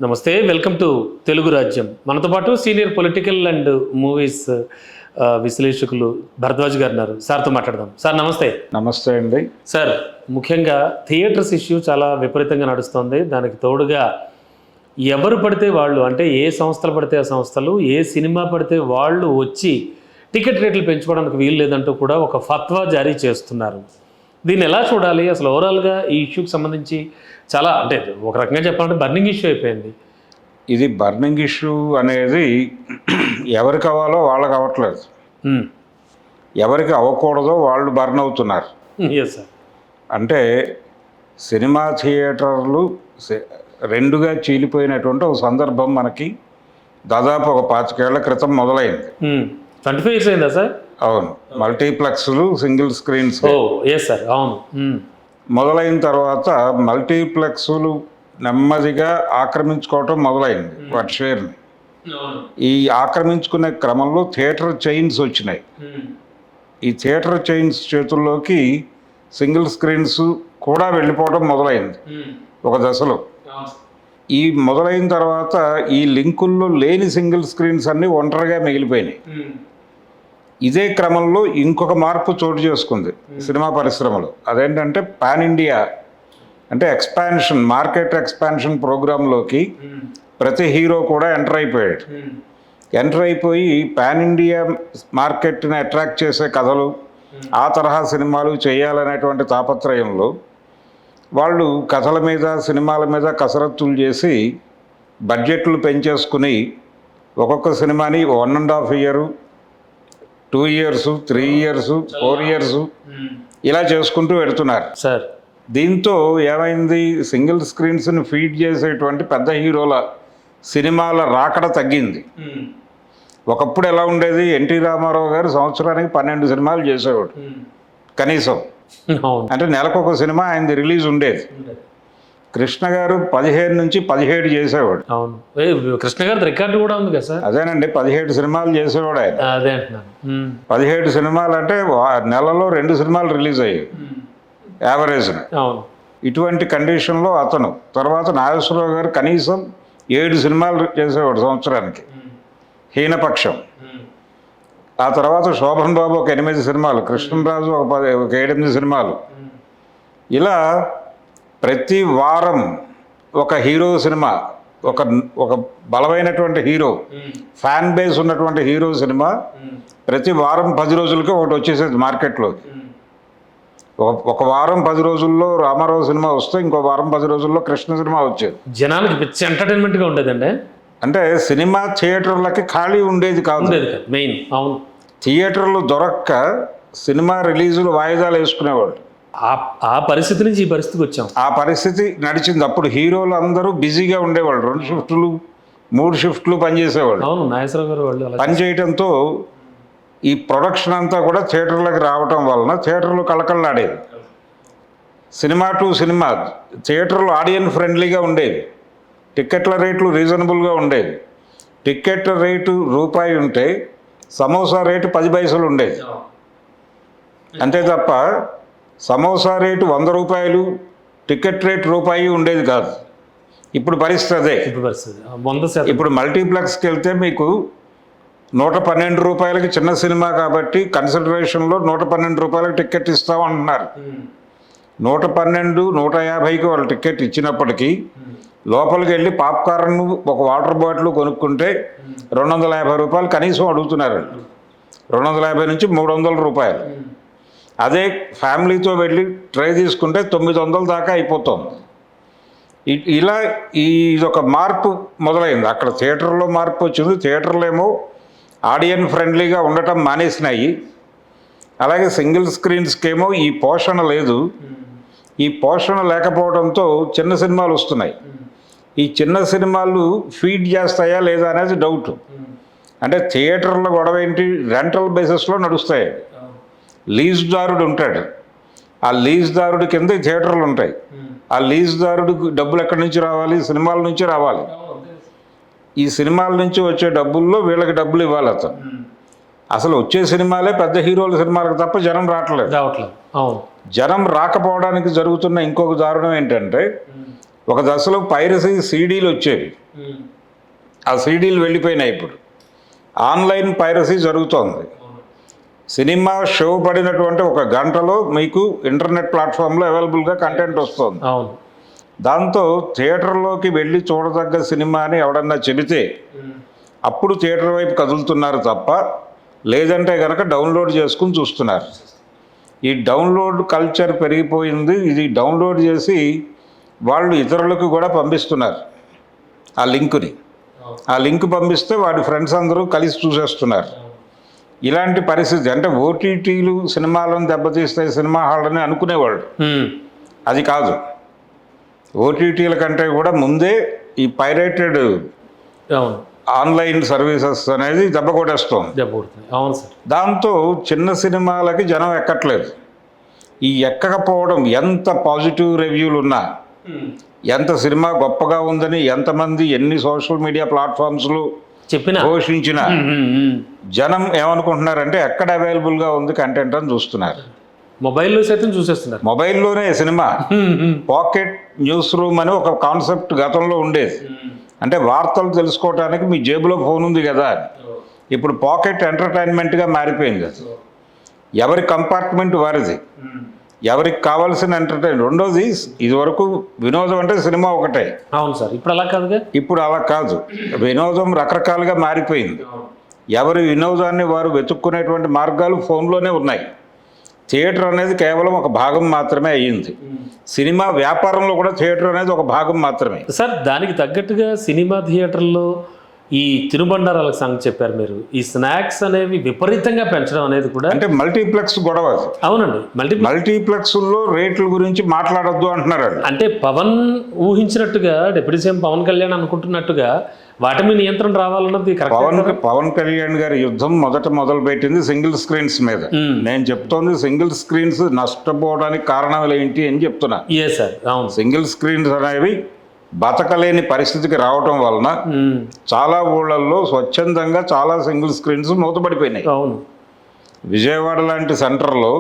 నమస్తే, welcome to Telugu రాజ్యం. మనతో పాటు సీనియర్ పొలిటికల్ అండ్ మూవీస్ విశ్లేషకులు భరద్వాజ్ గారు ఉన్నారు. సార్తో మాట్లాడదాం. సార్ నమస్తే. నమస్తే అండి. సార్, ముఖ్యంగా థియేటర్స్ ఇష్యూ చాలా విపరీతంగా నడుస్తుంది. దానికి తోడుగా ఎవరు పడితే వాళ్ళు, అంటే ఏ సంస్థలు పడితే ఆ సంస్థలు, ఏ సినిమా పడితే వాళ్ళు వచ్చి టికెట్ రేట్లు పెంచుకోవడానికి వీలు లేదంటూ కూడా ఒక ఫత్వా జారీ చేస్తున్నారు. దీన్ని ఎలా చూడాలి? అసలు ఓవరాల్గా ఈ ఇష్యూకి సంబంధించి చాలా, అంటే ఒక రకంగా చెప్పాలంటే బర్నింగ్ ఇష్యూ అయిపోయింది. ఇది బర్నింగ్ ఇష్యూ అనేది ఎవరికి అవ్వాలో వాళ్ళకి అవ్వట్లేదు, ఎవరికి అవ్వకూడదో వాళ్ళు బర్న్ అవుతున్నారు. Yes sir. అంటే సినిమా థియేటర్లు రెండుగా చీలిపోయినటువంటి ఒక సందర్భం మనకి దాదాపు ఒక 25 ఏళ్ల క్రితం మొదలైంది. 25 years అయిందా సార్? అవును, మల్టీప్లెక్స్లు సింగిల్ స్క్రీన్స్. ఎస్ సార్, అవును. మొదలైన తర్వాత మల్టీప్లెక్స్లు నెమ్మదిగా ఆక్రమించుకోవటం మొదలైంది వాటి షేర్ని. ఈ ఆక్రమించుకునే క్రమంలో థియేటర్ చైన్స్ వచ్చినాయి. ఈ థియేటర్ చైన్స్ చేతుల్లోకి సింగిల్ స్క్రీన్స్ కూడా వెళ్ళిపోవడం మొదలైంది ఒక దశలో. ఈ మొదలైన తర్వాత ఈ లింకుల్లో లేని సింగిల్ స్క్రీన్స్ అన్నీ ఒంటరిగా మిగిలిపోయినాయి. ఇదే క్రమంలో ఇంకొక మార్పు చోటు చేసుకుంది సినిమా పరిశ్రమలో. అదేంటంటే పాన్ ఇండియా, అంటే ఎక్స్పాన్షన్, మార్కెట్ ఎక్స్పాన్షన్ ప్రోగ్రాంలోకి ప్రతి హీరో కూడా ఎంటర్ అయిపోయాడు. ఎంటర్ అయిపోయి పాన్ ఇండియా మార్కెట్ని అట్రాక్ట్ చేసే కథలు, ఆ తరహా సినిమాలు చేయాలనేటువంటి తాపత్రయంలో వాళ్ళు కథల మీద, సినిమాల మీద కసరత్తులు చేసి బడ్జెట్లు పెంచేసుకుని ఒక్కొక్క సినిమాని 1.5 year, 2 years, 3 years, 4 years ఇలా చేసుకుంటూ పెడుతున్నారు సార్. దీంతో ఏమైంది, సింగిల్ స్క్రీన్స్ని ఫీడ్ చేసేటువంటి పెద్ద హీరోల సినిమాల రాకడ తగ్గింది. ఒకప్పుడు ఎలా ఉండేది, ఎన్టీ రామారావు గారు సంవత్సరానికి 12 సినిమాలు చేసేవాడు కనీసం. అంటే నెలకొక సినిమా ఆయనది రిలీజ్ ఉండేది. కృష్ణ గారు 15 నుంచి 17 చేసేవాడు. అవును, కృష్ణ గారి రికార్డు కూడా ఉంది కదా సార్. అదేనండి, 17 సినిమాలు చేసేవాడు ఆయన. అదే అంటున్నాను. 17 సినిమాలు అంటే నెలలో 2 సినిమాలు రిలీజ్ అయ్యాయి యావరేజ్న. అవును. ఇటువంటి కండిషన్లో అతను తర్వాత నాగేశ్వరరావు గారు కనీసం 7 సినిమాలు చేసేవాడు సంవత్సరానికి, హీనపక్షం. ఆ తర్వాత శోభన్ బాబు ఒక 8 సినిమాలు, కృష్ణరాజు ఒక 7-8 సినిమాలు. ఇలా ప్రతి వారం ఒక హీరో సినిమా, ఒక బలమైనటువంటి హీరో, ఫ్యాన్ బేస్ ఉన్నటువంటి హీరో సినిమా ప్రతి వారం 10 రోజులకి ఒకటి వచ్చేసేది మార్కెట్లోకి. ఒక వారం 10 రోజుల్లో రామారావు సినిమా వస్తే ఇంకో వారం 10 రోజుల్లో కృష్ణ సినిమా వచ్చేది. జనానికి పిచ్చి ఎంటర్టైన్మెంట్గా ఉండేదండి. అంటే సినిమా థియేటర్లకి ఖాళీ ఉండేది కాదు మెయిన్. అవును, థియేటర్లు దొరక్క సినిమా రిలీజులు వాయిదాలు వేసుకునేవాళ్ళు. ఆ పరిస్థితి నుంచి ఈ పరిస్థితికి వచ్చాం. ఆ పరిస్థితి నడిచింది. అప్పుడు హీరోలు అందరూ బిజీగా ఉండేవాళ్ళు, 2 షిఫ్ట్లు 3 షిఫ్ట్లు పనిచేసేవాళ్ళు. అవును, నాగేశ్వరరావు గారు వాళ్ళు పనిచేయడంతో ఈ ప్రొడక్షన్ అంతా కూడా థియేటర్లకు రావటం వలన థియేటర్లు కళకళలాడేది. సినిమా టు సినిమా థియేటర్లు ఆడియన్స్ ఫ్రెండ్లీగా ఉండేవి, టిక్కెట్ల రేట్లు రీజనబుల్గా ఉండేవి. టిక్కెట్ రేటు రూపాయి ఉంటే సమోసా రేటు 10 పైసలు ఉండేది. అంతే తప్ప సమోసా రేటు 100 రూపాయలు, టికెట్ రేటు రూపాయి ఉండేది కాదు. ఇప్పుడు పరిస్థితి అదే. ఇప్పుడు మల్టీప్లెక్స్కి వెళ్తే మీకు 112 రూపాయలకి చిన్న సినిమా కాబట్టి కన్సిడరేషన్లో 112 రూపాయలకి టికెట్ ఇస్తామంటున్నారు. 112, 150కి వాళ్ళు టికెట్ ఇచ్చినప్పటికీ లోపలికి వెళ్ళి పాప్కార్న్, ఒక వాటర్ బాటిల్ కొనుక్కుంటే 250 రూపాయలు కనీసం అడుగుతున్నారు. 250 నుంచి 300 రూపాయలు. అదే ఫ్యామిలీతో వెళ్ళి ట్రై తీసుకుంటే 900 దాకా అయిపోతుంది. ఇలా ఇదొక మార్పు మొదలైంది. అక్కడ థియేటర్లో మార్పు వచ్చింది. థియేటర్లు ఏమో ఆడియన్స్ ఫ్రెండ్లీగా ఉండటం మానేసినాయి. అలాగే సింగిల్ స్క్రీన్స్కి ఏమో ఈ పోషణ లేదు. ఈ పోషణ లేకపోవడంతో చిన్న సినిమాలు వస్తున్నాయి. ఈ చిన్న సినిమాలు ఫీడ్ చేస్తాయా లేదా అనేది డౌట్. అంటే థియేటర్ల గొడవ ఏంటి, రెంటల్ బేసిస్లో నడుస్తాయి. లీజ్దారుడు ఉంటాడు, ఆ లీజ్దారుడి కింద థియేటర్లు ఉంటాయి. ఆ లీజ్దారుడికి డబ్బులు ఎక్కడి నుంచి రావాలి, సినిమాల నుంచి రావాలి. ఈ సినిమాల నుంచి వచ్చే డబ్బుల్లో వీళ్ళకి డబ్బులు ఇవ్వాలి అతను. అసలు వచ్చే సినిమాలే పెద్ద హీరోల సినిమాలకు తప్ప జనం రావట్లేదు. జనం రాకపోవడానికి జరుగుతున్న ఇంకొక దారుణం ఏంటంటే ఒక దశలో పైరసీ సీడీలు వచ్చేవి, ఆ సీడీలు వెళ్ళిపోయినాయి. ఇప్పుడు ఆన్లైన్ పైరసీ జరుగుతోంది. సినిమా షో పడినటువంటి ఒక గంటలో మీకు ఇంటర్నెట్ ప్లాట్ఫామ్లో అవైలబుల్గా కంటెంట్ వస్తుంది. అవును. దాంతో థియేటర్లోకి వెళ్ళి చూడదగ్గ సినిమా అని ఎవడన్నా చెబితే అప్పుడు థియేటర్ వైపు కదులుతున్నారు తప్ప, లేదంటే కనుక డౌన్లోడ్ చేసుకుని చూస్తున్నారు. ఈ డౌన్లోడ్ కల్చర్ పెరిగిపోయింది. ఇది డౌన్లోడ్ చేసి వాళ్ళు ఇతరులకు కూడా పంపిస్తున్నారు ఆ లింకుని. ఆ లింక్ పంపిస్తే వాడి ఫ్రెండ్స్ అందరూ కలిసి చూసేస్తున్నారు. ఇలాంటి పరిస్థితి, అంటే ఓటీటీలు సినిమాలను దెబ్బతీస్తాయి సినిమా హాళ్ళని అనుకునేవాళ్ళు. అది కాదు. ఓటీటీల కంటే కూడా ముందే ఈ పైరేటెడ్ ఆన్లైన్ సర్వీసెస్ అనేది దెబ్బ కొట్టేస్తుంది. అవును సార్. దాంతో చిన్న సినిమాలకి జనం ఎక్కట్లేదు. ఈ ఎక్కకపోవడం, ఎంత పాజిటివ్ రివ్యూలు ఉన్నా, ఎంత సినిమా గొప్పగా ఉందని ఎంతమంది ఎన్ని సోషల్ మీడియా ప్లాట్ఫామ్స్లో ఘోషించిన జనం ఏమనుకుంటున్నారంటే ఎక్కడ అవైలబుల్గా ఉంది కంటెంట్ అని చూస్తున్నారు. మొబైల్లో సైతం చూసేస్తున్నారు. మొబైల్లోనే సినిమా. పాకెట్ న్యూస్ రూమ్ అని ఒక కాన్సెప్ట్ గతంలో ఉండేది. అంటే వార్తలు తెలుసుకోవడానికి మీ జేబులో ఫోన్ ఉంది కదా, ఇప్పుడు పాకెట్ ఎంటర్టైన్మెంట్గా మారిపోయింది. అది ఎవరి కంపార్ట్మెంట్ వారిది, ఎవరికి కావాల్సిన ఎంటర్టైన్. రెండోది, ఇదివరకు వినోదం అంటే సినిమా ఒకటే. అవును సార్. ఇప్పుడు అలా కాదుగా. ఇప్పుడు అలా కాదు. వినోదం రకరకాలుగా మారిపోయింది. ఎవరి వినోదాన్ని వారు వెతుక్కునేటువంటి మార్గాలు ఫోన్లోనే ఉన్నాయి. థియేటర్ అనేది కేవలం ఒక భాగం మాత్రమే అయ్యింది. సినిమా వ్యాపారంలో కూడా థియేటర్ అనేది ఒక భాగం మాత్రమే. సార్, దానికి తగ్గట్టుగా సినిమా థియేటర్లో ఈ తినుబండారాలకు సంగతి చెప్పారు మీరు. ఈ స్నాక్స్ అనేవి విపరీతంగా పెంచడం అనేది కూడా, అంటే మల్టీప్లెక్స్ గొడవ. అవునండి. మల్టీప్లెక్స్లో రేట్ల గురించి మాట్లాడొద్దు అంటున్నారు. అంటే పవన్ ఊహించినట్టుగా, డిప్యూటీ సీఎం పవన్ కళ్యాణ్ అనుకుంటున్నట్టుగా వాటి మీద నియంత్రణ రావాలన్నది పవన్ కళ్యాణ్ గారి యుద్ధం మొదలు పెట్టింది సింగిల్ స్క్రీన్స్ మీద. నేను చెప్తోంది సింగిల్ స్క్రీన్స్ నష్టపోవడానికి కారణాలు ఏంటి అని చెప్తున్నా. సింగిల్ స్క్రీన్స్ అనేవి బతకలేని పరిస్థితికి రావటం వలన చాలా ఊళ్ళల్లో స్వచ్ఛందంగా చాలా సింగిల్ స్క్రీన్స్ మూతపడిపోయినాయి. అవును. విజయవాడ లాంటి సెంటర్లో,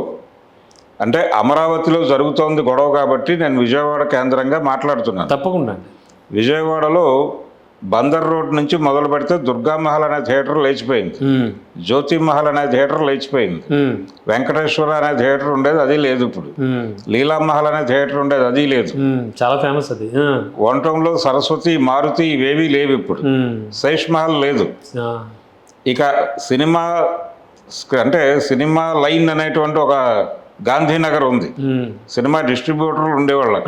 అంటే అమరావతిలో జరుగుతోంది గొడవ కాబట్టి నేను విజయవాడ కేంద్రంగా మాట్లాడుతున్నాను. తప్పకుండా. విజయవాడలో బందర్ రోడ్ నుంచి మొదలు పెడితే దుర్గామహల్ అనే థియేటర్ లేచిపోయింది, జ్యోతి మహల్ అనే థియేటర్ లేచిపోయింది, వెంకటేశ్వర అనే థియేటర్ ఉండేది, అది లేదు. ఇప్పుడు లీలామహల్ అనే థియేటర్ ఉండేది, అది లేదు. చాలా ఫేమస్ అది. వంటంలో సరస్వతి, మారుతి ఇవేవి లేవు. ఇప్పుడు శేష్ మహల్ లేదు. ఇక సినిమా, అంటే సినిమా లైన్ అనేటువంటి ఒక గాంధీనగర్ ఉంది. సినిమా డిస్ట్రిబ్యూటర్లు ఉండేవాళ్ళు.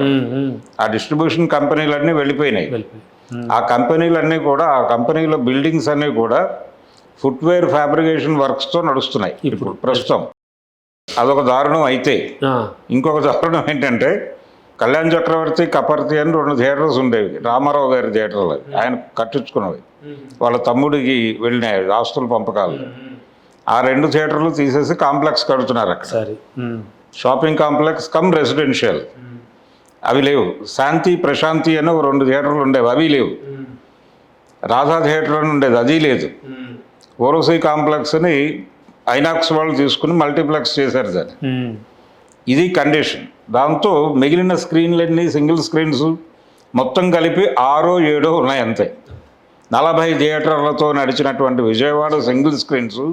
ఆ డిస్ట్రిబ్యూషన్ కంపెనీలన్నీ వెళ్ళిపోయినాయి. ఆ కంపెనీలన్నీ కూడా, ఆ కంపెనీల బిల్డింగ్స్ అన్నీ కూడా ఫుట్వేర్ ఫ్యాబ్రికేషన్ వర్క్స్తో నడుస్తున్నాయి ఇప్పుడు ప్రస్తుతం. అదొక దారుణం. అయితే ఇంకొక దారుణం ఏంటంటే, కళ్యాణ్ చక్రవర్తి, కపర్తి అని 2 థియేటర్స్ ఉండేవి, రామారావు గారి థియేటర్లు. ఆయన కట్టించుకున్నవి, వాళ్ళ తమ్ముడికి వెళ్ళినాయి ఆస్తుల పంపకాలు. ఆ 2 థియేటర్లు తీసేసి కాంప్లెక్స్ కడుతున్నారు అక్కడ. షాపింగ్ కాంప్లెక్స్ కమ్ రెసిడెన్షియల్, అవి లేవు. శాంతి, ప్రశాంతి అని 2 థియేటర్లు ఉండేవి, అవి లేవు. రాధా థియేటర్ అని ఉండేది, అది లేదు. ఓరోసీ కాంప్లెక్స్ని ఐనాక్స్ వాళ్ళు తీసుకుని మల్టీప్లెక్స్ చేశారు దాన్ని. ఇది కండిషన్. దాంతో మిగిలిన స్క్రీన్లన్నీ సింగిల్ స్క్రీన్స్ మొత్తం కలిపి 6 7 ఉన్నాయి అంతే. 40 థియేటర్లతో నడిచినటువంటి విజయవాడ సింగిల్ స్క్రీన్స్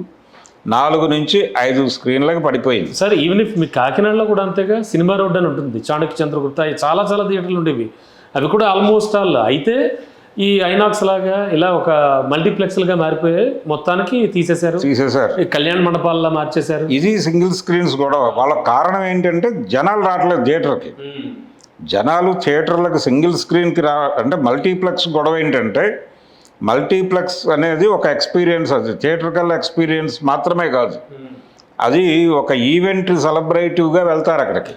4 నుంచి 5 స్క్రీన్లకు పడిపోయింది. సార్, ఈవెన్ ఇఫ్ మీ కాకినాడలో కూడా అంతేగా. సినిమా రోడ్ అని ఉంటుంది, చాణక్య చంద్రగుప్త, చాలా థియేటర్లు ఉండేవి. అవి కూడా ఆల్మోస్ట్ ఆల్ అయితే ఈ ఐనాక్స్ లాగా ఇలా ఒక మల్టీప్లెక్స్లుగా మారిపోయి మొత్తానికి తీసేశారు. కళ్యాణ మండపాల్లో మార్చేశారు. ఇది సింగిల్ స్క్రీన్స్ గొడవ. వాళ్ళ కారణం ఏంటంటే జనాలు రావట్లేదు థియేటర్కి. జనాలు థియేటర్లకు సింగిల్ స్క్రీన్కి అంటే మల్టీప్లెక్స్ గొడవ ఏంటంటే, మల్టీప్లెక్స్ అనేది ఒక ఎక్స్పీరియన్స్, అది థియేటర్కల్ ఎక్స్పీరియన్స్ మాత్రమే కాదు, అది ఒక ఈవెంట్ సెలబ్రేటివ్గా వెళ్తారు అక్కడికి.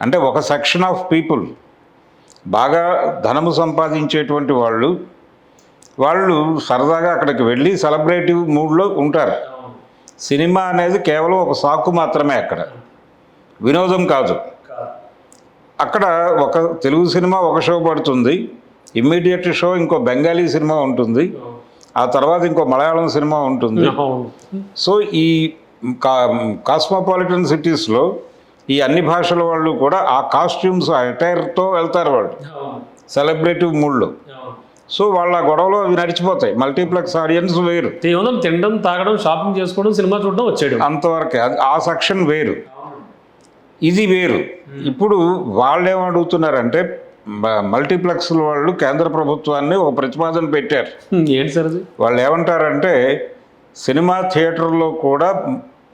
అంటే ఒక సెక్షన్ ఆఫ్ పీపుల్, బాగా ధనము సంపాదించేటువంటి వాళ్ళు సరదాగా అక్కడికి వెళ్ళి సెలబ్రేటివ్ మూడ్లో ఉంటారు. సినిమా అనేది కేవలం ఒక సాకు మాత్రమే, అక్కడ వినోదం కాదు. అక్కడ ఒక తెలుగు సినిమా ఒక షో పడుతుంది, ఇమ్మీడియట్ షో ఇంకో బెంగాలీ సినిమా ఉంటుంది, ఆ తర్వాత ఇంకో మలయాళం సినిమా ఉంటుంది. సో ఈ కాస్మోపాలిటన్ సిటీస్లో ఈ అన్ని భాషల వాళ్ళు కూడా ఆ కాస్ట్యూమ్స్ ఆ అటైర్తో వెళ్తారు వాళ్ళు సెలబ్రేటివ్ మూడ్లో. సో వాళ్ళ గొడవలో అవి నడిచిపోతాయి. మల్టీప్లెక్స్ ఆడియన్స్ వేరు, కేవలం తినడం, తాగడం, షాపింగ్ చేసుకోవడం, సినిమా చూడడం, వచ్చేయడం, అంతవరకే. ఆ సెక్షన్ వేరు, ఇది వేరు. ఇప్పుడు వాళ్ళు ఏమడుగుతున్నారంటే మల్టీప్లెక్స్ వాళ్ళు కేంద్ర ప్రభుత్వాన్ని ఒక ప్రతిపాదన పెట్టారు. ఏంటి సార్ అది? వాళ్ళు ఏమంటారంటే సినిమా థియేటర్లో కూడా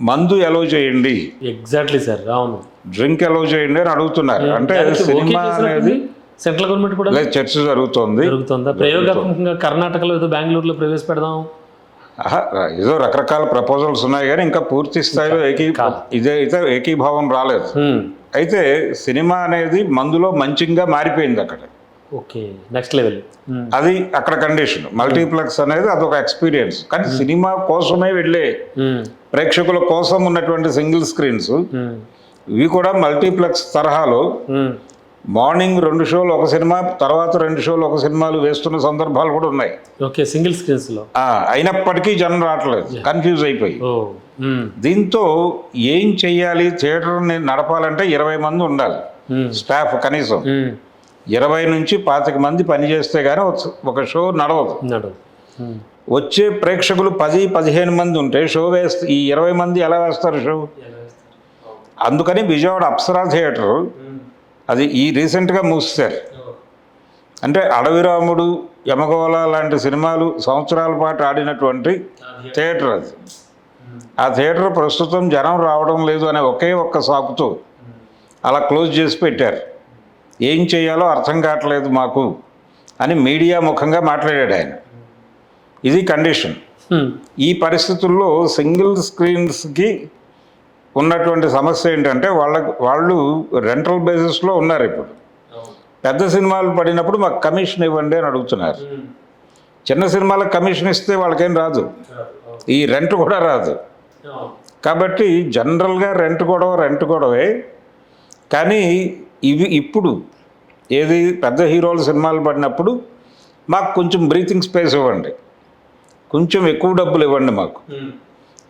మందు ఎలో చేయండి, ఎగ్జాక్ట్లీ సార్, అవును, డ్రింక్ ఎలో చేయండి అని అడుగుతున్నారు. అంటే సినిమా అనేది సెంట్రల్ గవర్నమెంట్ కూడా చర్చ జరుగుతుందా ప్రయోగాత్మకంగా కర్ణాటకలో ఏదో బెంగళూరులో ప్రవేశపెడదాం, ఏదో రకరకాల ప్రపోజల్స్ ఉన్నాయి కానీ ఇంకా పూర్తి స్థాయిలో ఇదైతే ఏకీభావం రాలేదు. అయితే సినిమా అనేది మందులో మంచిగా మారిపోయింది అక్కడ. Okay, next level. అది అక్కడ కండిషన్. మల్టీప్లెక్స్ అనేది అదొక ఎక్స్పీరియన్స్, కానీ సినిమా కోసమే వెళ్ళే ప్రేక్షకుల కోసం ఉన్నటువంటి సింగిల్ స్క్రీన్స్ ఇవి కూడా మల్టీప్లెక్స్ తరహాలో మార్నింగ్ 2 షోలు ఒక సినిమా, తర్వాత 2 షోలు ఒక సినిమాలు వేస్తున్న సందర్భాలు కూడా ఉన్నాయి. ఓకే, సింగిల్ స్క్రీన్స్ లో. అయినప్పటికీ జనం రావట్లేదు, కన్ఫ్యూజ్ అయిపోయి. దీంతో ఏం చెయ్యాలి? థియేటర్ని నడపాలంటే 20 మంది ఉండాలి స్టాఫ్, కనీసం 20 నుంచి 25 మంది పనిచేస్తే కానీ ఒక షో నడవదు. వచ్చే ప్రేక్షకులు 10-15 మంది ఉంటే షో వేస్తే ఈ 20 మంది ఎలా వేస్తారు షో? అందుకని విజయవాడ అప్సరా థియేటర్ అది రీసెంట్గా మూసారు. అంటే అడవిరాముడు, యమగోళ లాంటి సినిమాలు సంవత్సరాల పాటు ఆడినటువంటి థియేటర్ అది. ఆ థియేటర్ ప్రస్తుతం జనం రావడం లేదు అనే ఒక్క సాకుతో అలా క్లోజ్ చేసి పెట్టారు. ఏం చేయాలో అర్థం కావట్లేదు మాకు అని మీడియా ముఖంగా మాట్లాడాడు ఆయన. ఇది కండిషన్. ఈ పరిస్థితుల్లో సింగిల్ స్క్రీన్స్కి ఉన్నటువంటి సమస్య ఏంటంటే వాళ్ళు రెంటల్ బేసిస్లో ఉన్నారు. ఇప్పుడు పెద్ద సినిమాలు పడినప్పుడు మాకు కమిషన్ ఇవ్వండి అని అడుగుతున్నారు. చిన్న సినిమాలకు కమిషన్ ఇస్తే వాళ్ళకేం రాదు, ఈ రెంట్ కూడా రాదు. కాబట్టి జనరల్గా రెంట్ గొడవే. కానీ ఇప్పుడు ఏది పెద్ద హీరోల సినిమాలు పడినప్పుడు మాకు కొంచెం బ్రీతింగ్ స్పేస్ ఇవ్వండి, కొంచెం ఎక్కువ డబ్బులు ఇవ్వండి మాకు.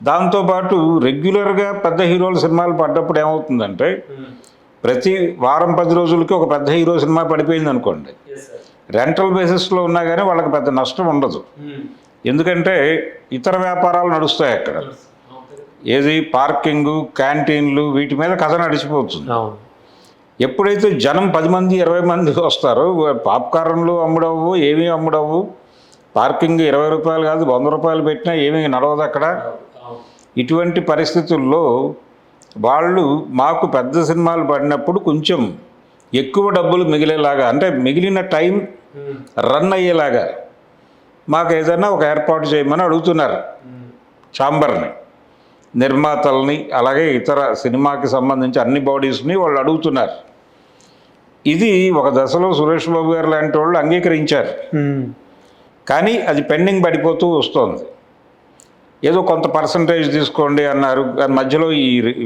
దాంతోపాటు రెగ్యులర్గా పెద్ద హీరోల సినిమాలు పడ్డప్పుడు ఏమవుతుందంటే ప్రతి వారం 10 రోజులకి ఒక పెద్ద హీరో సినిమా పడిపోయింది అనుకోండి, రెంటల్ బేసిస్లో ఉన్నా కానీ వాళ్ళకి పెద్ద నష్టం ఉండదు. ఎందుకంటే ఇతర వ్యాపారాలు నడుస్తాయి అక్కడ. ఏది పార్కింగు, క్యాంటీన్లు, వీటి మీద కథ నడిచిపోతుంది. ఎప్పుడైతే జనం 10 మంది 20 మంది వస్తారో పాప్కార్న్లు అమ్ముడవు, ఏమీ అమ్ముడవు. పార్కింగ్ 20 రూపాయలు కాదు 100 రూపాయలు పెట్టినా ఏమీ నడవదు అక్కడ. ఇటువంటి పరిస్థితుల్లో వాళ్ళు మాకు పెద్ద సినిమాలు పడినప్పుడు కొంచెం ఎక్కువ డబ్బులు మిగిలేలాగా, అంటే మిగిలిన టైం రన్ అయ్యేలాగా మాకు ఏదైనా ఒక ఏర్పాటు చేయమని అడుగుతున్నారు ఛాంబర్ని, నిర్మాతల్ని, అలాగే ఇతర సినిమాకి సంబంధించి అన్ని బాడీస్ని వాళ్ళు అడుగుతున్నారు. ఇది ఒక దశలో సురేష్ బాబు గారు లాంటి వాళ్ళు అంగీకరించారు, కానీ అది పెండింగ్ పడిపోతూ వస్తుంది. ఏదో కొంత పర్సంటేజ్ తీసుకోండి అన్నారు, మధ్యలో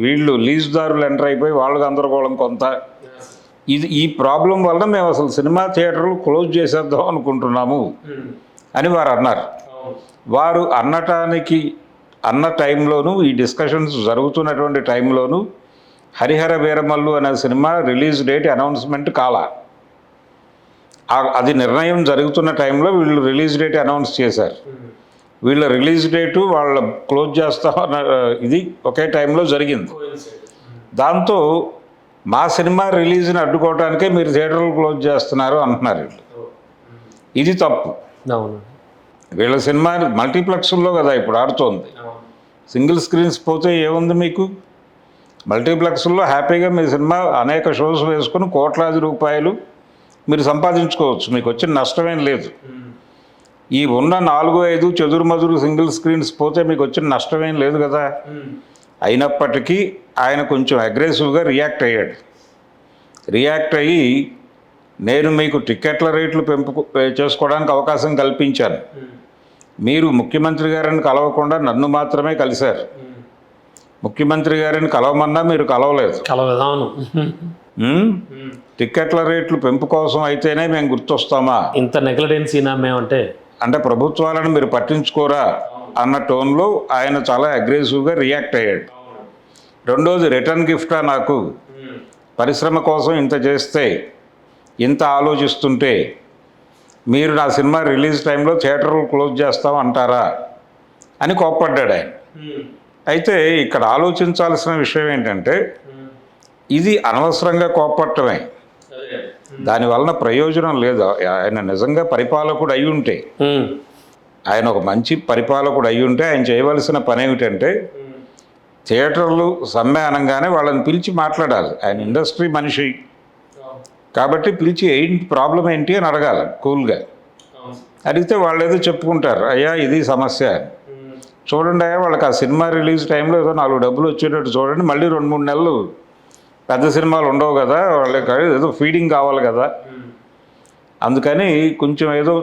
వీళ్ళు లీజుదారులు ఎంటర్ అయిపోయి వాళ్ళకి గందరగోళం కొంత. ఈ ప్రాబ్లం వలన మేము అసలు సినిమా థియేటర్లు క్లోజ్ చేసేద్దాం అనుకుంటున్నాము అని వారు అన్నారు. వారు అన్న టైంలోనూ, ఈ డిస్కషన్స్ జరుగుతున్నటువంటి టైంలోనూ హరిహర వీరమల్లు అనే సినిమా రిలీజ్ డేట్ అనౌన్స్మెంట్ కాలా. అది నిర్ణయం జరుగుతున్న టైంలో వీళ్ళు రిలీజ్ డేట్ అనౌన్స్ చేశారు. వీళ్ళ రిలీజ్ డేటు వాళ్ళ క్లోజ్ చేస్తామన్న ఇది ఒకే టైంలో జరిగింది. దాంతో మా సినిమా రిలీజ్ని అడ్డుకోవడానికే మీరు థియేటర్లు క్లోజ్ చేస్తున్నారు అంటున్నారు వీళ్ళు. ఇది తప్పు. వీళ్ళ సినిమా మల్టీప్లెక్స్లో కదా ఇప్పుడు ఆడుతోంది. సింగిల్ స్క్రీన్స్ పోతే ఏముంది మీకు? మల్టీప్లెక్స్లో హ్యాపీగా మీ సినిమా అనేక షోస్ వేసుకొని కోట్లాది రూపాయలు మీరు సంపాదించుకోవచ్చు, మీకు వచ్చిన నష్టమేం లేదు. ఈ ఉన్న 4-5 చెదురుమదురు సింగిల్ స్క్రీన్స్ పోతే మీకు వచ్చిన నష్టమేం లేదు కదా. అయినప్పటికీ ఆయన కొంచెం అగ్రెసివ్గా రియాక్ట్ అయ్యి నేను మీకు టికెట్ల రేట్లు చేసుకోవడానికి అవకాశం కల్పించాను, మీరు ముఖ్యమంత్రి గారిని కలవకుండా నన్ను మాత్రమే కలిశారు, ముఖ్యమంత్రి గారిని కలవమన్నా మీరు కలవలేదు. టికెట్ల రేట్లు పెంపు కోసం అయితేనే మేము గుర్తొస్తామా? ఇంత నెగ్లిజెన్సీనా అంటే ప్రభుత్వాలను మీరు పట్టించుకోరా అన్న టోన్లో ఆయన చాలా అగ్రెసివ్గా రియాక్ట్ అయ్యాడు. రెండోది రిటర్న్ గిఫ్టా నాకు పరిశ్రమ కోసం ఇంత చేస్తే, ఇంత ఆలోచిస్తుంటే మీరు నా సినిమా రిలీజ్ టైంలో థియేటర్లు క్లోజ్ చేస్తాం అంటారా అని కోప్పడ్డాడు ఆయన. అయితే ఇక్కడ ఆలోచించాల్సిన విషయం ఏంటంటే ఇది అనవసరంగా కోప్పట్టమే, దానివలన ప్రయోజనం లేదు. ఆయన నిజంగా పరిపాలకుడు అయి ఉంటే, ఆయన ఒక మంచి పరిపాలకుడు అయి ఉంటే ఆయన చేయవలసిన పని ఏమిటంటే థియేటర్లు సమ్మె అనగానే వాళ్ళని పిలిచి మాట్లాడాలి. ఆయన ఇండస్ట్రీ మనిషి కాబట్టి పిలిచి ఏంటి ప్రాబ్లం ఏంటి అని అడగాలి కూల్గా. అడిగితే వాళ్ళు ఏదో చెప్పుకుంటారు, అయ్యా ఇది సమస్య చూడండి, అయ్యా వాళ్ళకి ఆ సినిమా రిలీజ్ టైంలో ఏదో 4 డబ్బులు వచ్చేటట్టు చూడండి, మళ్ళీ 2-3 నెలలు పెద్ద సినిమాలు ఉండవు కదా, వాళ్ళకి ఏదో ఫీడింగ్ కావాలి కదా, అందుకని కొంచెం ఏదో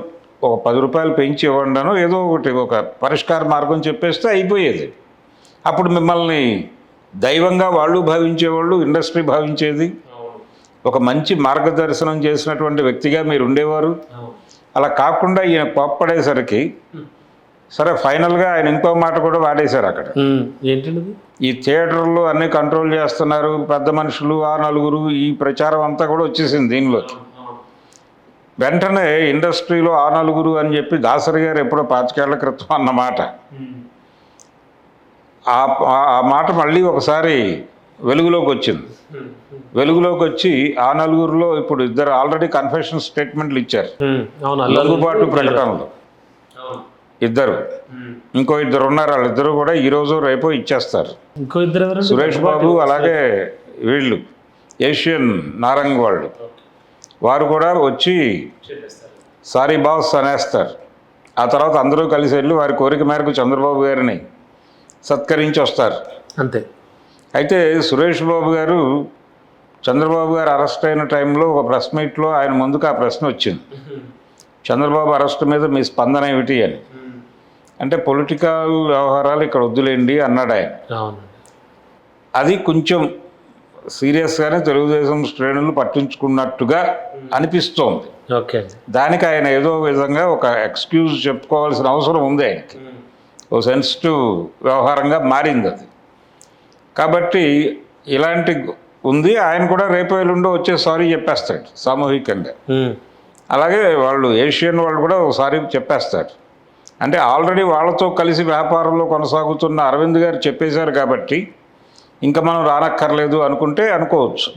ఒక 10 రూపాయలు పెంచి ఇవ్వండాను ఏదో ఒకటి ఒక పరిష్కార మార్గం చెప్పేస్తే అయిపోయేది. అప్పుడు మిమ్మల్ని దైవంగా వాళ్ళు భావించేవాళ్ళు, ఇండస్ట్రీ భావించేది, ఒక మంచి మార్గదర్శనం చేసినటువంటి వ్యక్తిగా మీరు ఉండేవారు. అలా కాకుండా ఈయన కోప్పడేసరికి సరే ఫైనల్గా ఆయన ఇంకో మాట కూడా వాడేశారు అక్కడ. ఏంటండి? ఈ థియేటర్లు అన్నీ కంట్రోల్ చేస్తున్నారు పెద్ద మనుషులు, ఆ నలుగురు, ఈ ప్రచారం అంతా కూడా వచ్చేసింది దీనిలోకి. వెంటనే ఇండస్ట్రీలో ఆ నలుగురు అని చెప్పి దాసరి గారు ఎప్పుడో 25 ఏళ్ల క్రితం అన్నమాట, ఆ మాట మళ్ళీ ఒకసారి వెలుగులోకి వచ్చింది. వెలుగులోకి వచ్చి ఆ నలుగురిలో ఇప్పుడు 2 ఆల్రెడీ కన్ఫెషన్ స్టేట్మెంట్లు ఇచ్చారు లొంగుబాటు ప్రకటనలో. 2, ఇంకో 2 ఉన్నారు, వాళ్ళిద్దరూ కూడా ఈరోజు రేపో ఇచ్చేస్తారు. ఇంకో 2 సురేష్ బాబు అలాగే వీళ్ళు ఏషియన్ నారంగ్ వాళ్ళు, వారు కూడా వచ్చి సారీ బాస్ అనేస్తారు. ఆ తర్వాత అందరూ కలిసి వెళ్ళి వారి కోరిక మేరకు చంద్రబాబు గారిని సత్కరించి వస్తారు అంతే. అయితే సురేష్ బాబు గారు చంద్రబాబు గారు అరెస్ట్ అయిన టైంలో ఒక ప్రెస్ మీట్లో ఆయన ముందుకు ఆ ప్రశ్న వచ్చింది, చంద్రబాబు అరెస్ట్ మీద మీ స్పందన ఏమిటి అని. అంటే పొలిటికల్ వ్యవహారాలు ఇక్కడ వద్దులేండి అన్నాడు ఆయన. అది కొంచెం సీరియస్గానే తెలుగుదేశం శ్రేణులు పట్టించుకున్నట్టుగా అనిపిస్తోంది. దానికి ఆయన ఏదో విధంగా ఒక ఎక్స్క్యూజ్ చెప్పుకోవాల్సిన అవసరం ఉంది ఆయనకి, ఓ సెన్సిటివ్ వ్యవహారంగా మారింది అది. కాబట్టి ఇలాంటి ఉంది, ఆయన కూడా రేపు ఎల్లుండో వచ్చే సారీ చెప్పేస్తాడు సామూహికంగా. అలాగే వాళ్ళు ఏషియన్ వాళ్ళు కూడా ఒకసారి చెప్పేస్తారు. అంటే ఆల్రెడీ వాళ్ళతో కలిసి వ్యాపారంలో కొనసాగుతున్న అరవింద్ గారు చెప్పేశారు కాబట్టి ఇంకా మనం రానక్కర్లేదు అనుకుంటే అనుకోవచ్చు.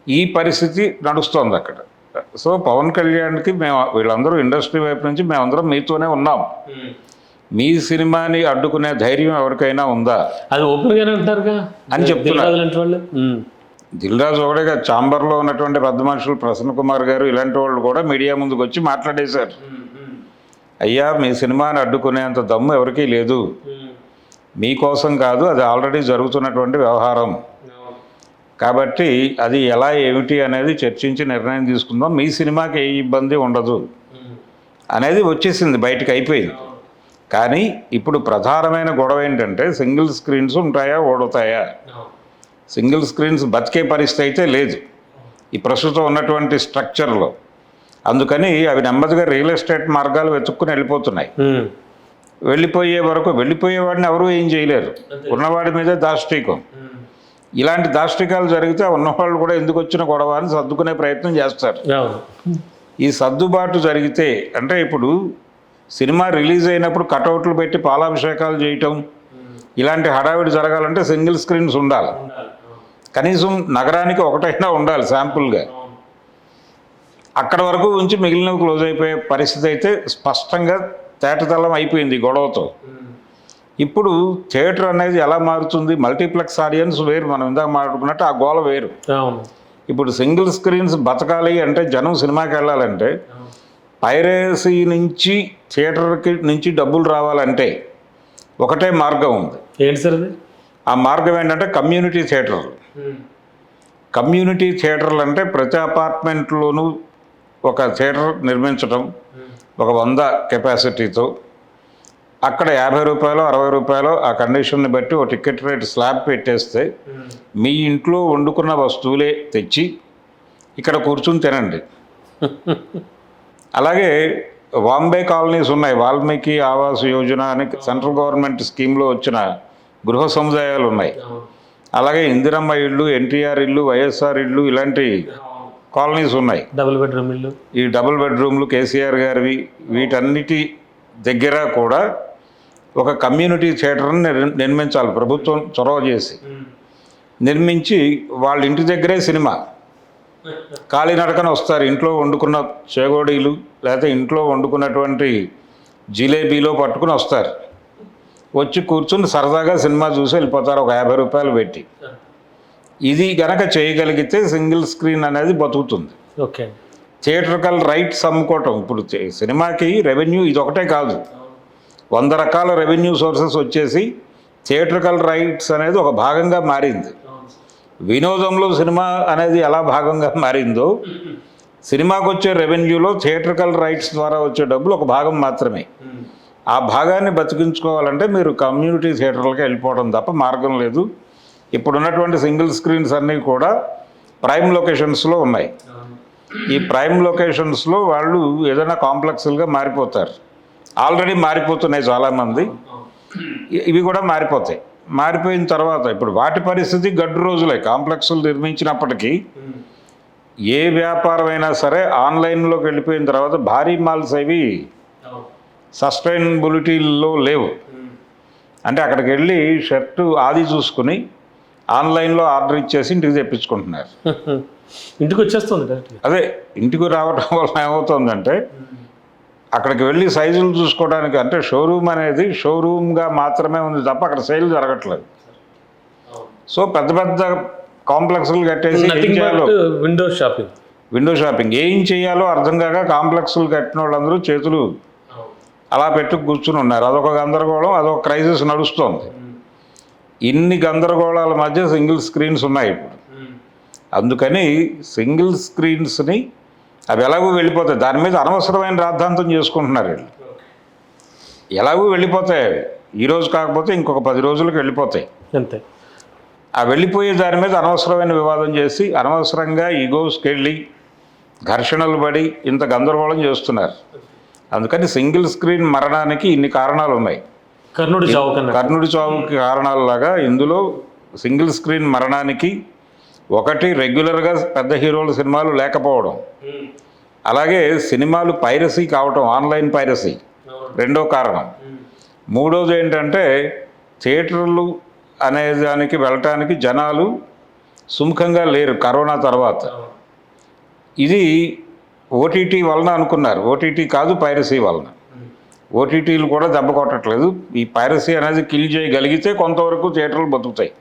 ఈ పరిస్థితి నడుస్తోంది అక్కడ. సో పవన్ కళ్యాణ్కి మేము వీళ్ళందరూ ఇండస్ట్రీ వైపు నుంచి మేమందరం మీతోనే ఉన్నాం, మీ సినిమాని అడ్డుకునే ధైర్యం ఎవరికైనా ఉందా అది ఓపెన్గానే అంటారుగా అని చెప్తున్నారు. దిల్ రాజు ఒకటేగా, ఛాంబర్లో ఉన్నటువంటి పెద్ద మనుషులు ప్రసన్న కుమార్ గారు ఇలాంటి వాళ్ళు కూడా మీడియా ముందుకు వచ్చి మాట్లాడేశారు, అయ్యా మీ సినిమాని అడ్డుకునేంత దమ్ము ఎవరికీ లేదు, మీకోసం కాదు, అది ఆల్రెడీ జరుగుతున్నటువంటి వ్యవహారం, కాబట్టి అది ఎలా ఏమిటి అనేది చర్చించి నిర్ణయం తీసుకుందాం, మీ సినిమాకి ఏ ఇబ్బంది ఉండదు అనేది వచ్చేసింది, బయటకు అయిపోయింది. కానీ ఇప్పుడు ప్రధానమైన గొడవ ఏంటంటే సింగిల్ స్క్రీన్స్ ఉంటాయా ఓడుతాయా. సింగిల్ స్క్రీన్స్ బతికే పరిస్థితి అయితే లేదు ఈ ప్రస్తుతం ఉన్నటువంటి స్ట్రక్చర్లో. అందుకని అవి నెమ్మదిగా రియల్ ఎస్టేట్ మార్గాలు వెతుక్కుని వెళ్ళిపోతున్నాయి. వెళ్ళిపోయే వరకు వెళ్ళిపోయేవాడిని ఎవరూ ఏం చేయలేరు, ఉన్నవాడి మీదే దాష్టీకం. ఇలాంటి దాష్టికాలు జరిగితే ఉన్నవాళ్ళు కూడా ఎందుకు వచ్చిన గొడవ అని సర్దుకునే ప్రయత్నం చేస్తారు. ఈ సర్దుబాటు జరిగితే అంటే ఇప్పుడు సినిమా రిలీజ్ అయినప్పుడు కటౌట్లు పెట్టి పాలాభిషేకాలు చేయటం ఇలాంటి హడావిడి జరగాలంటే సింగిల్ స్క్రీన్స్ ఉండాలి, కనీసం నగరానికి ఒకటైనా ఉండాలి శాంపుల్గా. అక్కడ వరకు ఉంచి మిగిలినవి క్లోజ్ అయిపోయే పరిస్థితి అయితే స్పష్టంగా తేటతెల్లం అయిపోయింది గొడవతో. ఇప్పుడు థియేటర్ అనేది ఎలా మారుతుంది, మల్టీప్లెక్స్ ఆడియన్స్ వేరు, మనం ఇందాక మాట్లాడుకున్నట్టు ఆ గోల వేరు. ఇప్పుడు సింగిల్ స్క్రీన్స్ బతకాలి అంటే జనం సినిమాకి వెళ్ళాలంటే పైరసీ నుంచి థియేటర్కి నుంచి డబ్బులు రావాలంటే ఒకటే మార్గం ఉంది. ఏంటి సార్ అది? ఆ మార్గం ఏంటంటే కమ్యూనిటీ థియేటర్లు. కమ్యూనిటీ థియేటర్లు అంటే ప్రతి అపార్ట్మెంట్లోనూ ఒక థియేటర్ నిర్మించడం, ఒక 100 కెపాసిటీతో, అక్కడ 50 రూపాయలు 60 రూపాయలు ఆ కండిషన్ని బట్టి ఒక టికెట్ రేట్ స్లాబ్ పెట్టేస్తే మీ ఇంట్లో వండుకున్న వస్తువులే తెచ్చి ఇక్కడ కూర్చుని తినండి. అలాగే బాంబే కాలనీస్ ఉన్నాయి, వాల్మీకి ఆవాస్ యోజన అని సెంట్రల్ గవర్నమెంట్ స్కీమ్లో వచ్చిన గృహ సముదాయాలు ఉన్నాయి. అలాగే ఇందిరమ్మ ఇళ్ళు, ఎన్టీఆర్ ఇళ్ళు, వైఎస్ఆర్ ఇళ్ళు ఇలాంటి కాలనీస్ ఉన్నాయి. డబుల్ బెడ్రూమ్ ఇల్లు, ఈ డబుల్ బెడ్రూమ్లు కేసీఆర్ గారివి, వీటన్నిటి దగ్గర కూడా ఒక కమ్యూనిటీ థియేటర్ని నిర్మించాలి ప్రభుత్వం చొరవ చేసి. నిర్మించి వాళ్ళ ఇంటి దగ్గరే సినిమా కాలినడకన వస్తారు. ఇంట్లో వండుకున్న చేగోడీలు లేకపోతే ఇంట్లో వండుకున్నటువంటి జిలేబీలో పట్టుకుని వస్తారు. వచ్చి కూర్చుని సరదాగా సినిమా చూసి వెళ్ళిపోతారు ఒక 50 రూపాయలు పెట్టి. ఇది గనక చేయగలిగితే సింగిల్ స్క్రీన్ అనేది బతుకుతుంది. ఓకే. థియేటర్కల్ రైట్స్ అమ్ముకోవటం, ఇప్పుడు సినిమాకి రెవెన్యూ ఇది ఒకటే కాదు, 100 రకాల రెవెన్యూ సోర్సెస్ వచ్చేసి థియేటర్కల్ రైట్స్ అనేది ఒక భాగంగా మారింది. వినోదంలో సినిమా అనేది ఎలా భాగంగా మారిందో సినిమాకు వచ్చే రెవెన్యూలో థియేటర్కల్ రైట్స్ ద్వారా వచ్చే డబ్బులు ఒక భాగం మాత్రమే. ఆ భాగాన్ని బతికించుకోవాలంటే మీరు కమ్యూనిటీ థియేటర్లకి వెళ్ళిపోవడం తప్ప మార్గం లేదు. ఇప్పుడు ఉన్నటువంటి సింగిల్ స్క్రీన్స్ అన్నీ కూడా ప్రైమ్ లొకేషన్స్లో ఉన్నాయి. ఈ ప్రైమ్ లొకేషన్స్లో వాళ్ళు ఏదైనా కాంప్లెక్స్లుగా మారిపోతారు. ఆల్రెడీ మారిపోతున్నాయి చాలామంది, ఇవి కూడా మారిపోతాయి. మారిపోయిన తర్వాత ఇప్పుడు వాటి పరిస్థితి గడ్డు రోజులే. కాంప్లెక్స్లు నిర్మించినప్పటికీ ఏ వ్యాపారమైనా సరే ఆన్లైన్లోకి వెళ్ళిపోయిన తర్వాత భారీ మాల్స్ అవి సస్టైనబిలిటీలో లేవు. అంటే అక్కడికి వెళ్ళి షర్టు ఆది చూసుకుని ఆన్లైన్లో ఆర్డర్ ఇచ్చేసి ఇంటికి తెప్పించుకుంటున్నారు. ఇంటికి వచ్చేస్తుంది. అదే ఇంటికి రావడం వల్ల ఏమవుతుందంటే అక్కడికి వెళ్ళి సైజులు చూసుకోవడానికి, అంటే షోరూమ్ అనేది షోరూమ్గా మాత్రమే ఉంది తప్ప అక్కడ సేల్ జరగట్లేదు. సో పెద్ద పెద్ద కాంప్లెక్స్లు కట్టేసి విండో షాపింగ్ ఏం చేయాలో అర్థం కాక కాంప్లెక్స్లు కట్టిన వాళ్ళందరూ చేతులు అలా పెట్టి కూర్చుని ఉన్నారు. అదొక గందరగోళం, అదొక క్రైసిస్ నడుస్తుంది. ఇన్ని గందరగోళాల మధ్య సింగిల్ స్క్రీన్స్ ఉన్నాయి ఇప్పుడు. అందుకని సింగిల్ స్క్రీన్స్ని అవి ఎలాగూ వెళ్ళిపోతాయి. దాని మీద అనవసరమైన రాద్ధాంతం చేసుకుంటున్నారు వీళ్ళు. ఎలాగూ వెళ్ళిపోతాయి. ఈరోజు కాకపోతే ఇంకొక 10 రోజులకు వెళ్ళిపోతాయి అంతే. ఆ వెళ్ళిపోయే దాని మీద అనవసరమైన వివాదం చేసి అనవసరంగా ఈగోస్కి వెళ్ళి ఘర్షణలు పడి ఇంత గందరగోళం చేస్తున్నారు. అందుకని సింగిల్ స్క్రీన్ మరణానికి ఇన్ని కారణాలు ఉన్నాయి. కర్ణుడి చావుకి కారణాలలాగా ఇందులో సింగిల్ స్క్రీన్ మరణానికి ఒకటి రెగ్యులర్గా పెద్ద హీరోల సినిమాలు లేకపోవడం, అలాగే సినిమాలు పైరసీ కావటం, ఆన్లైన్ పైరసీ రెండో కారణం. మూడోది ఏంటంటే థియేటర్లు అనే దానికి వెళ్ళటానికి జనాలు సుముఖంగా లేరు కరోనా తర్వాత. ఇది ఓటీటీ వలన అనుకున్నారు. ఓటీటీ కాదు, పైరసీ వలన. ఓటీటీలు కూడా దెబ్బ కొట్టట్లేదు. ఈ పైరసీ అనేది కిల్ చేయగలిగితే కొంతవరకు థియేటర్లు బతుకుతాయి.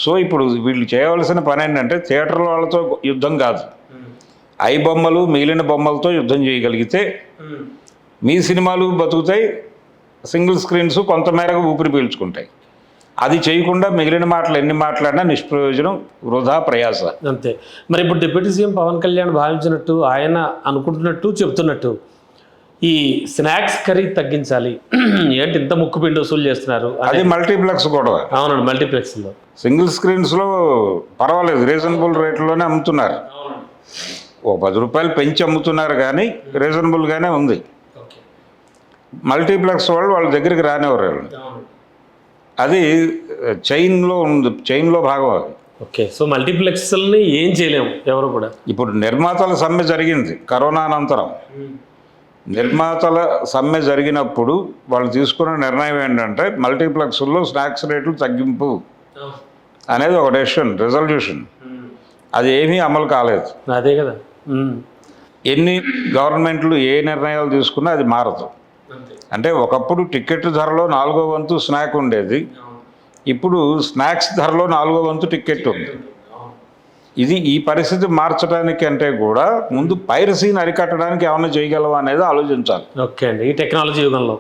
సో ఇప్పుడు వీళ్ళు చేయవలసిన పని ఏంటంటే థియేటర్ల వాళ్ళతో యుద్ధం కాదు, ఐ బొమ్మలు మిగిలిన బొమ్మలతో యుద్ధం చేయగలిగితే మీ సినిమాలు బతుకుతాయి, సింగిల్ స్క్రీన్స్ కొంతమేరకు ఊపిరి పీల్చుకుంటాయి. అది చేయకుండా మిగిలిన మాటలు ఎన్ని మాట్లాడినా నిష్ప్రయోజనం, వృధా ప్రయాస. అంతే. మరి ఇప్పుడు డిప్యూటీ సీఎం పవన్ కళ్యాణ్ భావించినట్టు, ఆయన అనుకుంటున్నట్టు, చెప్తున్నట్టు ఈ స్నాక్స్ ఖరీదు తగ్గించాలి. ఏంటి ఇంత ముక్కు పిండి వసూలు చేస్తున్నారు? అది మల్టీప్లెక్స్ గొడవ. అవునండి, మల్టీప్లెక్స్లో సింగిల్ స్క్రీన్స్లో పర్వాలేదు, రీజనబుల్ రేట్లోనే అమ్ముతున్నారు. ఓ 10 రూపాయలు పెంచి అమ్ముతున్నారు కానీ రీజనబుల్గానే ఉంది. మల్టీప్లెక్స్ వాళ్ళ దగ్గరికి రానివ్వరు. అది చైన్లో ఉంది, చైన్లో భాగం అది. ఓకే. సో మల్టీప్లెక్స్ని ఏం చేయలేము ఎవరు కూడా. ఇప్పుడు నిర్మాతల సమ్మె జరిగింది కరోనా అనంతరం. నిర్మాతల సమ్మె జరిగినప్పుడు వాళ్ళు తీసుకున్న నిర్ణయం ఏంటంటే మల్టీప్లెక్స్లో స్నాక్స్ రేట్లు తగ్గింపు అనేది ఒక డెసిషన్, రెజల్యూషన్. అది ఏమీ అమలు కాలేదు. అదే కదా. ఎన్ని గవర్నమెంట్లు ఏ నిర్ణయాలు తీసుకున్నా అది మారదు. అంటే ఒకప్పుడు టికెట్ ధరలో 4వ వంతు స్నాక్ ఉండేది, ఇప్పుడు స్నాక్స్ ధరలో 4వ వంతు టికెట్ ఉంది. ఇది ఈ పరిస్థితి మార్చడానికి అంటే కూడా ముందు పైరసీని అరికట్టడానికి ఏమైనా చేయగలవా అనేది ఆలోచించాలి. ఓకే అండి. ఈ టెక్నాలజీ యుగంలో,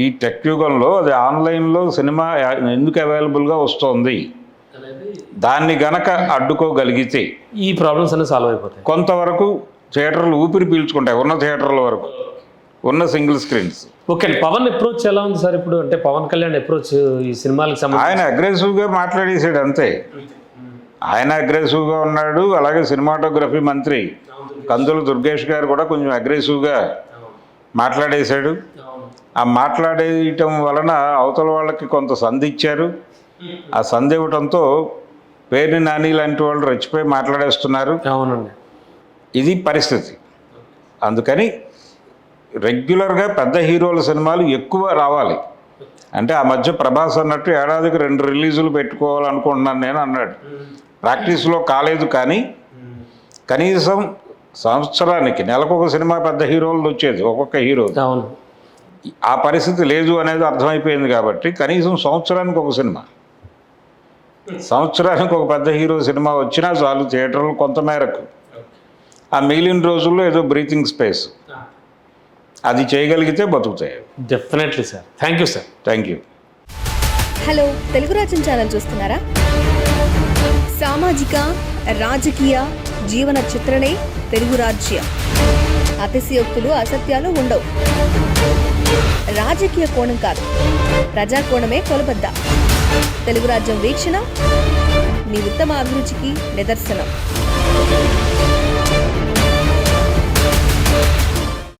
ఈ టెక్ యుగంలో అది ఆన్లైన్లో సినిమా ఎందుకు అవైలబుల్గా వస్తుంది, దాన్ని గనక అడ్డుకోగలిగితే ఈ ప్రాబ్లమ్స్ అన్నీ సాల్వ్ అయిపోతాయి. కొంతవరకు థియేటర్లు ఊపిరి పీల్చుకుంటాయి, ఉన్న థియేటర్ల వరకు, ఉన్న సింగిల్ స్క్రీన్స్. ఓకే అండి. పవన్ అప్రోచ్ ఎలా ఉంది సార్ ఇప్పుడు? అంటే పవన్ కళ్యాణ్ అప్రోచ్ ఈ సినిమాలకు సంబంధించి ఆయన అగ్రెసివ్గా మాట్లాడేసాడు అంతే. ఆయన అగ్రెసివ్గా ఉన్నాడు. అలాగే సినిమాటోగ్రఫీ మంత్రి కందుల దుర్గేష్ గారు కూడా కొంచెం అగ్రెసివ్గా మాట్లాడేశాడు. ఆ మాట్లాడేయటం వలన అవతల వాళ్ళకి కొంత సంధిచ్చారు. ఆ సంధి ఇవ్వడంతో పేర్ని నాని లాంటి వాళ్ళు రెచ్చిపోయి మాట్లాడేస్తున్నారు. అవునండి. ఇది పరిస్థితి. అందుకని రెగ్యులర్గా పెద్ద హీరోల సినిమాలు ఎక్కువ రావాలి. అంటే ఆ మధ్య ప్రభాస్ అన్నట్టు ఏడాదికి 2 రిలీజులు పెట్టుకోవాలనుకుంటున్నాను నేను అన్నాడు. ప్రాక్టీస్లో కాలేదు, కానీ కనీసం సంవత్సరానికి నెలకొక సినిమా పెద్ద హీరోలు వచ్చేది, ఒక్కొక్క హీరో. అవును. ఆ పరిస్థితి లేదు అనేది అర్థమైపోయింది కాబట్టి కనీసం సంవత్సరానికి ఒక సినిమా, సంవత్సరానికి ఒక పెద్ద హీరో సినిమా వచ్చినా చాలు థియేటర్లు కొంత మేరకు. ఆ మిగిలిన రోజుల్లో ఏదో బ్రీతింగ్ స్పేస్ అది చేయగలిగితే బతుకుతాయి. Definitely sir. Thank you sir. Thank you. Hello, Telugu Rajyam channel చూస్తున్నారా? సామాజిక రాజకీయ జీవన చిత్రణే తెలుగు రాజ్యం. అతిశయోక్తులు అసత్యాలు ఉండవు. రాజకీయ కోణం కాదు, ప్రజా కోణమే కొలబద్ద. తెలుగు రాజ్యం వీక్షణ మీ ఉత్తమ అభిరుచికి నిదర్శనం.